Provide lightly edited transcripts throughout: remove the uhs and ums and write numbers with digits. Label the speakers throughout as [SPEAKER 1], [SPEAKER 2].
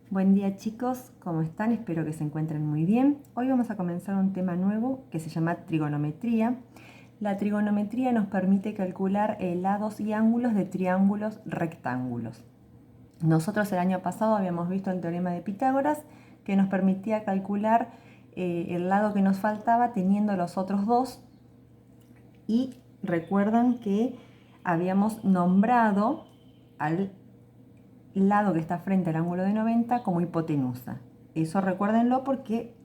[SPEAKER 1] Buen día chicos, ¿cómo están? Espero que se encuentren muy bien. Hoy vamos a comenzar un tema nuevo que se llama trigonometría. La trigonometría nos permite calcular lados y ángulos de triángulos rectángulos. Nosotros el año pasado habíamos visto el teorema de Pitágoras que nos permitía calcular el lado que nos faltaba teniendo los otros dos, y recuerdan que habíamos nombrado al lado que está frente al ángulo de 90 como hipotenusa. Eso recuérdenlo porque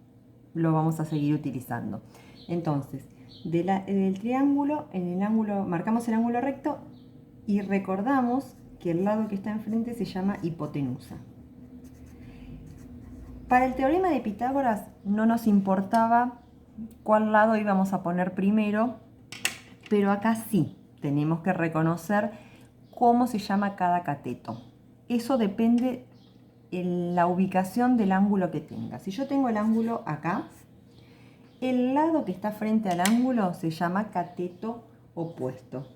[SPEAKER 1] lo vamos a seguir utilizando. Entonces, del triángulo, en el ángulo, marcamos el ángulo recto y recordamos que el lado que está enfrente se llama hipotenusa. Para el teorema de Pitágoras no nos importaba cuál lado íbamos a poner primero, pero acá sí tenemos que reconocer cómo se llama cada cateto. Eso depende de la ubicación del ángulo que tenga. Si yo tengo el ángulo acá, el lado que está frente al ángulo se llama cateto opuesto.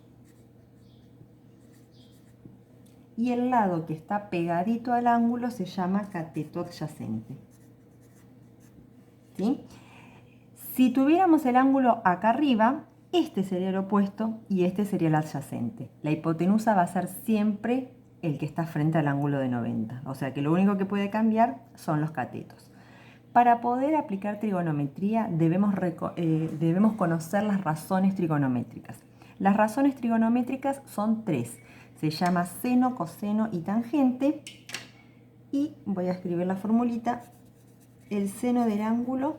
[SPEAKER 1] Y el lado que está pegadito al ángulo se llama cateto adyacente. ¿Sí? Si tuviéramos el ángulo acá arriba, este sería el opuesto y este sería el adyacente. La hipotenusa va a ser siempre el que está frente al ángulo de 90. O sea que lo único que puede cambiar son los catetos. Para poder aplicar trigonometría debemos conocer las razones trigonométricas. Las razones trigonométricas son tres. Se llama seno, coseno y tangente. Y voy a escribir la formulita. El seno del ángulo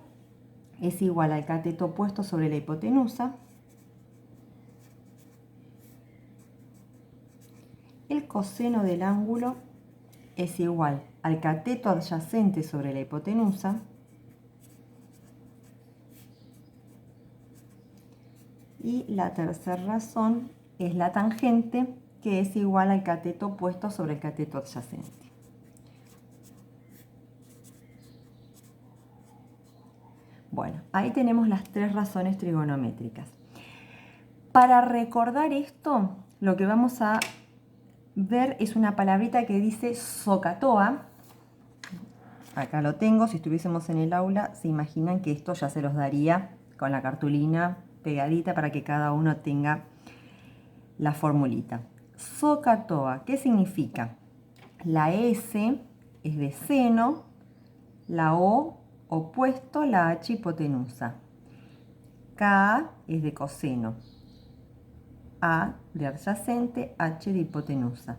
[SPEAKER 1] es igual al cateto opuesto sobre la hipotenusa. El coseno del ángulo es igual al cateto adyacente sobre la hipotenusa. Y la tercera razón es la tangente, que es igual al cateto opuesto sobre el cateto adyacente. Bueno, ahí tenemos las tres razones trigonométricas. Para recordar esto, lo que vamos a ver es una palabrita que dice SOHCAHTOA. Acá lo tengo. Si estuviésemos en el aula, se imaginan que esto ya se los daría con la cartulina pegadita para que cada uno tenga la formulita. SOHCAHTOA, ¿qué significa? La S es de seno, la O opuesto, la H hipotenusa. K es de coseno, A de adyacente, H de hipotenusa.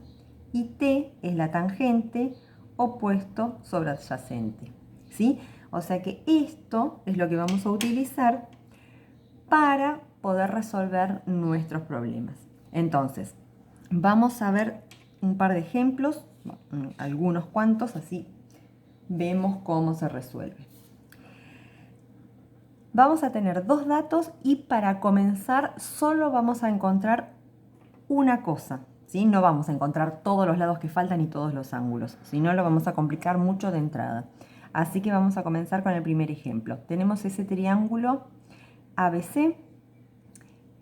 [SPEAKER 1] Y T es la tangente, opuesto sobre adyacente. ¿Sí? O sea que esto es lo que vamos a utilizar para poder resolver nuestros problemas. Entonces, vamos a ver un par de ejemplos, algunos cuantos, así vemos cómo se resuelve. Vamos a tener dos datos y para comenzar solo vamos a encontrar una cosa, ¿sí? No vamos a encontrar todos los lados que faltan y todos los ángulos, si no lo vamos a complicar mucho de entrada. Así que vamos a comenzar con el primer ejemplo. Tenemos ese triángulo ABC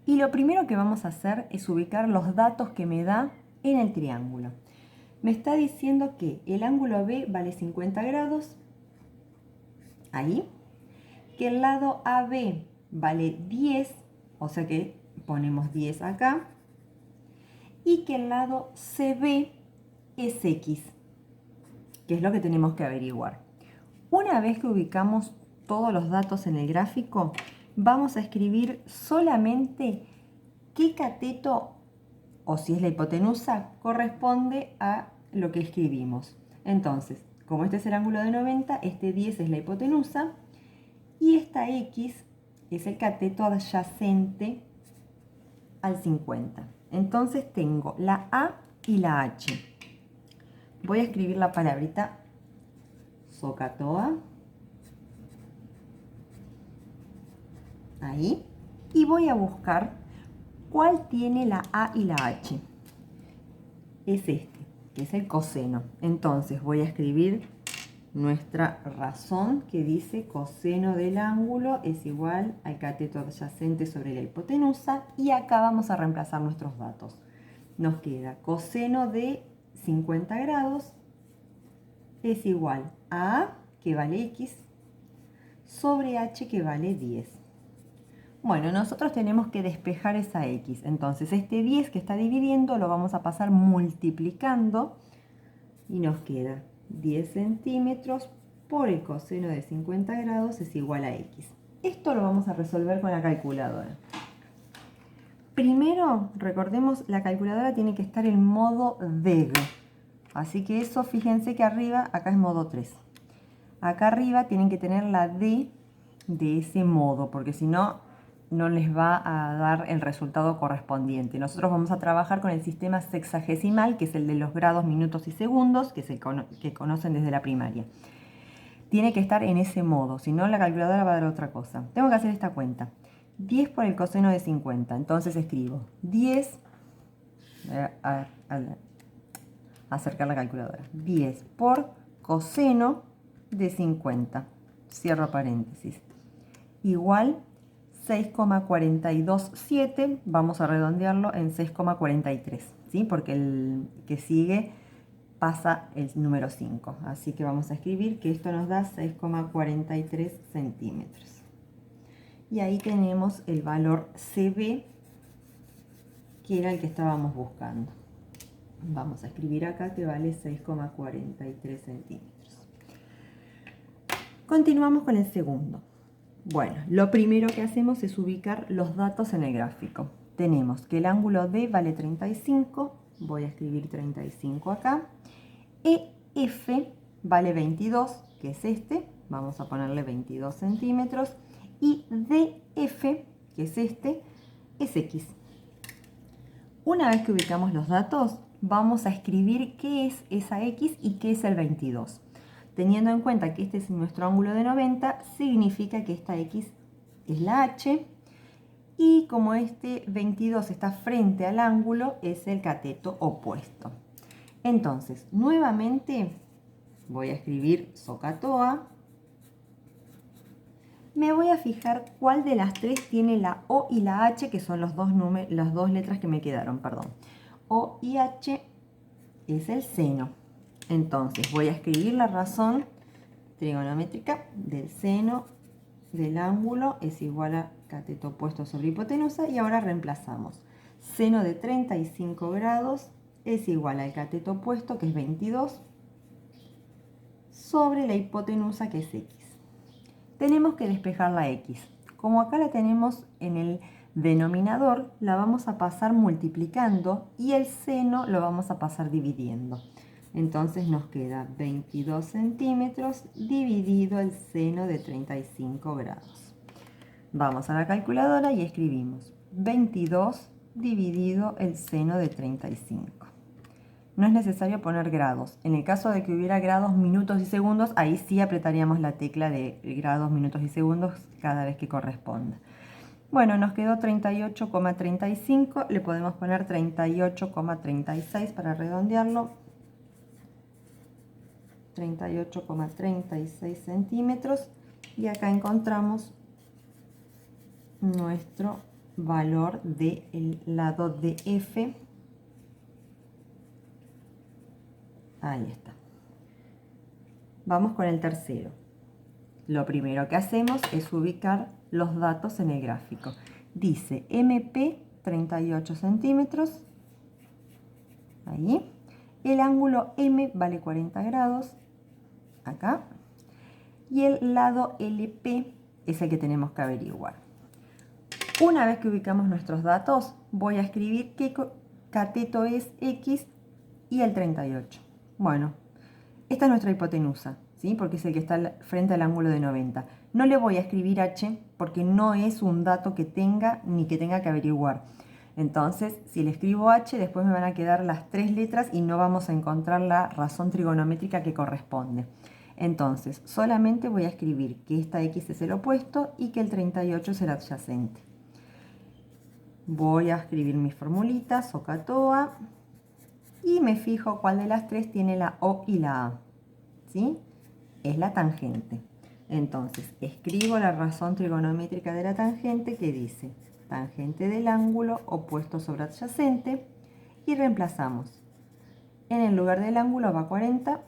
[SPEAKER 1] y lo primero que vamos a hacer es ubicar los datos que me da en el triángulo. Me está diciendo que el ángulo B vale 50 grados, ahí, que el lado AB vale 10, o sea que ponemos 10 acá, y que el lado CB es X, que es lo que tenemos que averiguar. Una vez que ubicamos todos los datos en el gráfico, vamos a escribir solamente qué cateto, o si es la hipotenusa, corresponde a lo que escribimos. Entonces, como este es el ángulo de 90, este 10 es la hipotenusa, y esta X es el cateto adyacente al 50. Entonces tengo la A y la H. Voy a escribir la palabrita SOHCAHTOA. Ahí. Y voy a buscar cuál tiene la A y la H. Es este, que es el coseno. Entonces voy a escribir nuestra razón que dice coseno del ángulo es igual al cateto adyacente sobre la hipotenusa, y acá vamos a reemplazar nuestros datos. Nos queda coseno de 50 grados es igual a A, que vale X, sobre H, que vale 10. Bueno, nosotros tenemos que despejar esa X. Entonces, este 10 que está dividiendo lo vamos a pasar multiplicando y nos queda 10 centímetros por el coseno de 50 grados es igual a X. Esto lo vamos a resolver con la calculadora. Primero, recordemos, la calculadora tiene que estar en modo DEG. Así que eso, fíjense que arriba, acá es modo 3. Acá arriba tienen que tener la D de ese modo, porque si no, no les va a dar el resultado correspondiente. Nosotros vamos a trabajar con el sistema sexagesimal, que es el de los grados, minutos y segundos, que conocen desde la primaria. Tiene que estar en ese modo, si no la calculadora va a dar otra cosa. Tengo que hacer esta cuenta. 10 por el coseno de 50. Entonces escribo 10, acercar la calculadora, 10 por coseno de 50, cierro paréntesis, igual 6,427, vamos a redondearlo en 6,43, ¿sí? Porque el que sigue pasa el número 5, así que vamos a escribir que esto nos da 6,43 centímetros. Y ahí tenemos el valor CB, que era el que estábamos buscando. Vamos a escribir acá que vale 6,43 centímetros. Continuamos con el segundo. Bueno, lo primero que hacemos es ubicar los datos en el gráfico. Tenemos que el ángulo D vale 35, voy a escribir 35 acá. EF vale 22, que es este, vamos a ponerle 22 centímetros. Y DF, que es este, es X. Una vez que ubicamos los datos, vamos a escribir qué es esa X y qué es el 22. Teniendo en cuenta que este es nuestro ángulo de 90, significa que esta X es la H. Y como este 22 está frente al ángulo, es el cateto opuesto. Entonces, nuevamente voy a escribir SOHCAHTOA. Me voy a fijar cuál de las tres tiene la O y la H, que son las dos letras que me quedaron, perdón. O y H es el seno. Entonces voy a escribir la razón trigonométrica del seno del ángulo es igual a cateto opuesto sobre hipotenusa, y ahora reemplazamos. Seno de 35 grados es igual al cateto opuesto, que es 22, sobre la hipotenusa, que es X. Tenemos que despejar la X. Como acá la tenemos en el denominador, la vamos a pasar multiplicando y el seno lo vamos a pasar dividiendo. Entonces nos queda 22 centímetros dividido el seno de 35 grados. Vamos a la calculadora y escribimos 22 dividido el seno de 35. No es necesario poner grados. En el caso de que hubiera grados, minutos y segundos, ahí sí apretaríamos la tecla de grados, minutos y segundos cada vez que corresponda. Bueno, nos quedó 38,35, le podemos poner 38,36 para redondearlo. 38,36 centímetros. Y acá encontramos nuestro valor del lado de F. Ahí está. Vamos con el tercero. Lo primero que hacemos es ubicar los datos en el gráfico. Dice MP 38 centímetros. Ahí. El ángulo M vale 40 grados. Acá. Y el lado LP es el que tenemos que averiguar. Una vez que ubicamos nuestros datos, voy a escribir qué cateto es X y el 38. Bueno, esta es nuestra hipotenusa, ¿sí? Porque es el que está frente al ángulo de 90. No le voy a escribir H porque no es un dato que tenga ni que tenga que averiguar. Entonces, si le escribo H, después me van a quedar las tres letras y no vamos a encontrar la razón trigonométrica que corresponde. Entonces, solamente voy a escribir que esta X es el opuesto y que el 38 es el adyacente. Voy a escribir mis formulitas, SOHCAHTOA. Y me fijo cuál de las tres tiene la O y la A, ¿sí? Es la tangente. Entonces, escribo la razón trigonométrica de la tangente, que dice tangente del ángulo opuesto sobre adyacente, y reemplazamos. En el lugar del ángulo va 40,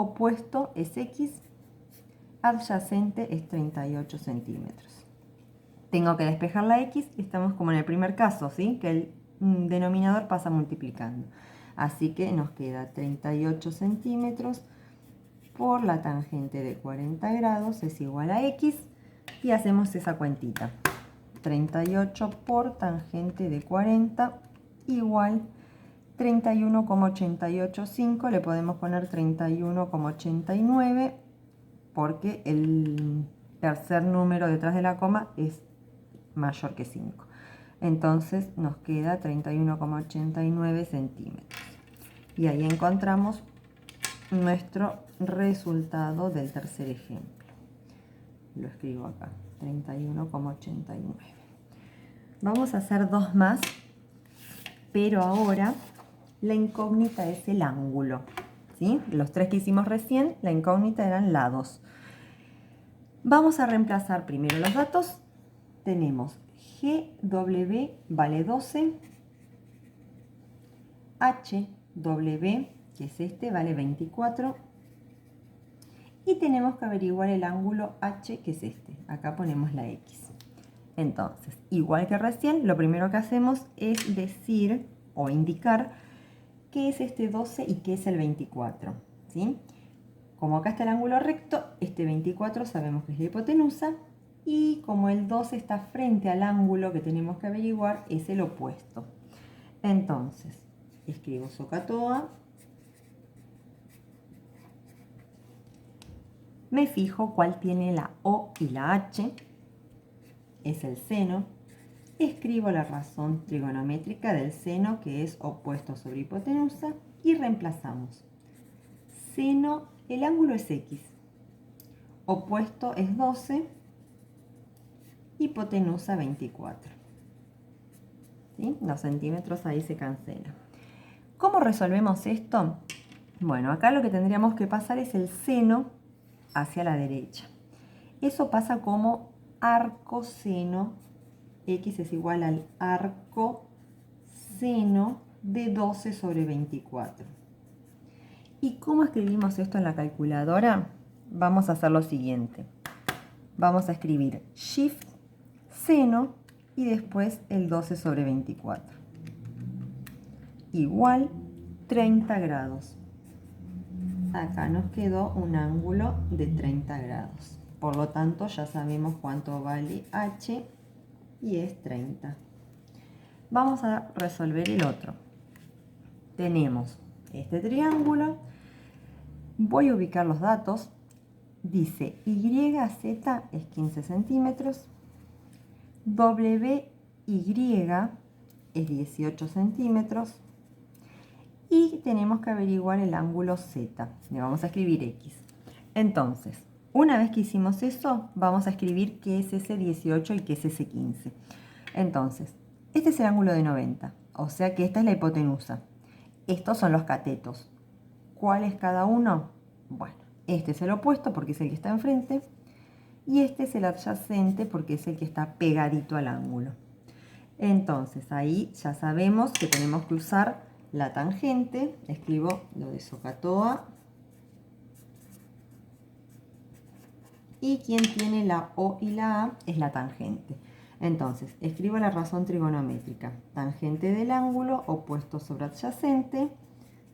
[SPEAKER 1] opuesto es X, adyacente es 38 centímetros. Tengo que despejar la X, estamos como en el primer caso, ¿sí? Que el denominador pasa multiplicando. Así que nos queda 38 centímetros por la tangente de 40 grados es igual a X y hacemos esa cuentita. 38 por tangente de 40 igual 31,885, le podemos poner 31,89 porque el tercer número detrás de la coma es mayor que 5. Entonces nos queda 31,89 centímetros. Y ahí encontramos nuestro resultado del tercer ejemplo. Lo escribo acá, 31,89. Vamos a hacer dos más, pero ahora la incógnita es el ángulo, ¿sí? Los tres que hicimos recién, la incógnita eran lados. Vamos a reemplazar primero los datos. Tenemos GW vale 12, HW, que es este, vale 24. Y tenemos que averiguar el ángulo H, que es este. Acá ponemos la X. Entonces, igual que recién, lo primero que hacemos es decir o indicar qué es este 12 y qué es el 24, ¿sí? Como acá está el ángulo recto, este 24 sabemos que es la hipotenusa y como el 12 está frente al ángulo que tenemos que averiguar, es el opuesto. Entonces, escribo SOHCAHTOA, me fijo cuál tiene la O y la H, es el seno. Escribo la razón trigonométrica del seno, que es opuesto sobre hipotenusa, y reemplazamos. Seno, el ángulo es X, opuesto es 12, hipotenusa 24. ¿Sí? Los centímetros ahí se cancelan. ¿Cómo resolvemos esto? Bueno, acá lo que tendríamos que pasar es el seno hacia la derecha. Eso pasa como arco seno. X es igual al arco seno de 12 sobre 24. ¿Y cómo escribimos esto en la calculadora? Vamos a hacer lo siguiente. Vamos a escribir shift seno y después el 12 sobre 24. Igual 30 grados. Acá nos quedó un ángulo de 30 grados. Por lo tanto, ya sabemos cuánto vale H y es 30. Vamos a resolver el otro. Tenemos este triángulo. Voy a ubicar los datos. Dice YZ es 15 centímetros. WY es 18 centímetros. Y tenemos que averiguar el ángulo Z. Le vamos a escribir X. Entonces, una vez que hicimos eso, vamos a escribir qué es ese 18 y qué es ese 15. Entonces, este es el ángulo de 90. O sea que esta es la hipotenusa. Estos son los catetos. ¿Cuál es cada uno? Bueno, este es el opuesto porque es el que está enfrente. Y este es el adyacente porque es el que está pegadito al ángulo. Entonces, ahí ya sabemos que tenemos que usar la tangente. Escribo lo de SOHCAHTOA. Y quien tiene la O y la A es la tangente. Entonces, escribo la razón trigonométrica. Tangente del ángulo opuesto sobre adyacente.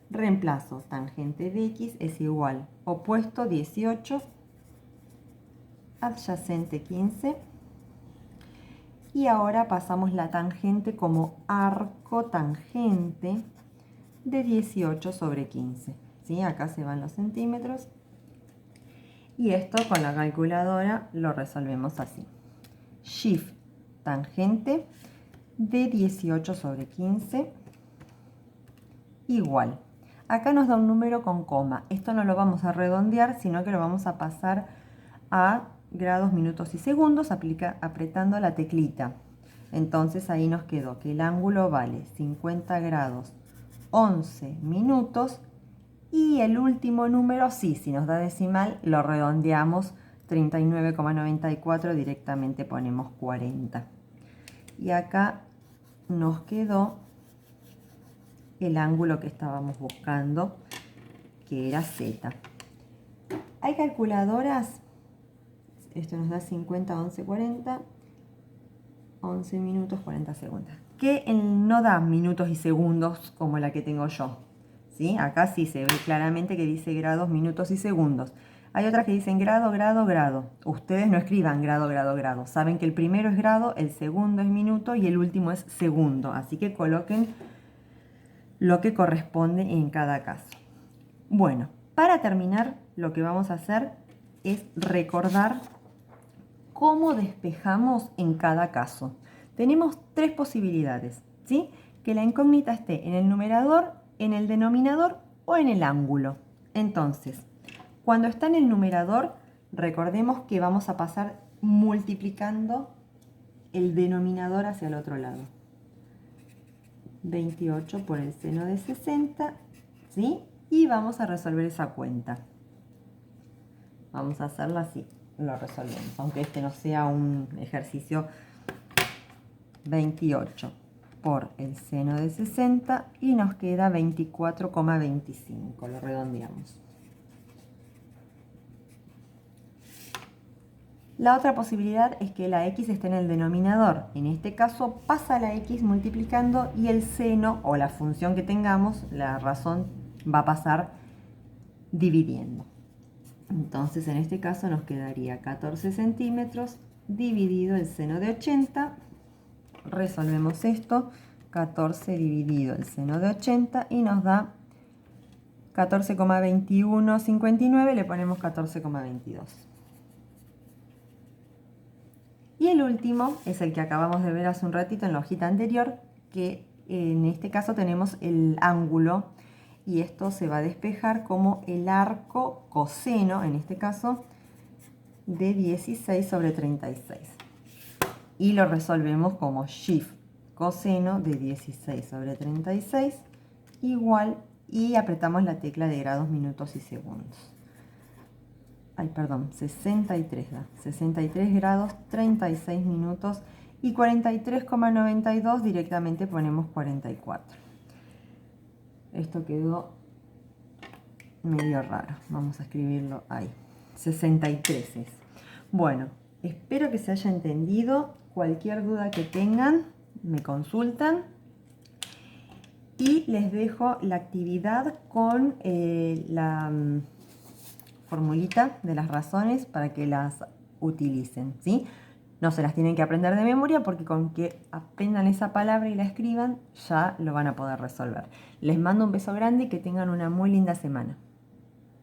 [SPEAKER 1] Reemplazo tangente de X es igual opuesto 18, adyacente 15. Y ahora pasamos la tangente como arco tangente de 18 sobre 15. ¿Sí? Acá se van los centímetros. Y esto con la calculadora lo resolvemos así. Shift tangente de 18 sobre 15 igual. Acá nos da un número con coma. Esto no lo vamos a redondear, sino que lo vamos a pasar a grados, minutos y segundos apretando la teclita. Entonces ahí nos quedó que el ángulo vale 50 grados 11 minutos. Y el último número, sí, si nos da decimal, lo redondeamos 39,94, directamente ponemos 40. Y acá nos quedó el ángulo que estábamos buscando, que era Z. Hay calculadoras, esto nos da 50, 11, 40, 11 minutos, 40 segundos, que no da minutos y segundos como la que tengo yo, ¿sí? Acá sí se ve claramente que dice grados, minutos y segundos. Hay otras que dicen grado, grado, grado. Ustedes no escriban grado, grado, grado. Saben que el primero es grado, el segundo es minuto y el último es segundo. Así que coloquen lo que corresponde en cada caso. Bueno, para terminar, lo que vamos a hacer es recordar cómo despejamos en cada caso. Tenemos tres posibilidades, ¿sí? Que la incógnita esté en el numerador, en el denominador o en el ángulo. Entonces, cuando está en el numerador, recordemos que vamos a pasar multiplicando el denominador hacia el otro lado. 28 por el seno de 60, ¿sí? Y vamos a resolver esa cuenta. Vamos a hacerla así, lo resolvemos, aunque este no sea un ejercicio. 28 por el seno de 60 y nos queda 24,25, lo redondeamos. La otra posibilidad es que la x esté en el denominador. En este caso pasa la x multiplicando y el seno o la función que tengamos, la razón, va a pasar dividiendo. Entonces en este caso nos quedaría 14 centímetros dividido el seno de 80. Resolvemos esto, 14 dividido el seno de 80 y nos da 14,2159, le ponemos 14,22. Y el último es el que acabamos de ver hace un ratito en la hojita anterior, que en este caso tenemos el ángulo y esto se va a despejar como el arco coseno, en este caso, de 16 sobre 36. Y lo resolvemos como shift coseno de 16 sobre 36 igual, y apretamos la tecla de grados, minutos y segundos. Ay, perdón, 63 da. 63 grados, 36 minutos y 43,92 directamente ponemos 44. Esto quedó medio raro. Vamos a escribirlo ahí. 63 es. Bueno, espero que se haya entendido. Cualquier duda que tengan, me consultan. Y les dejo la actividad con la formulita de las razones para que las utilicen, ¿sí? No se las tienen que aprender de memoria porque con que aprendan esa palabra y la escriban ya lo van a poder resolver. Les mando un beso grande y que tengan una muy linda semana.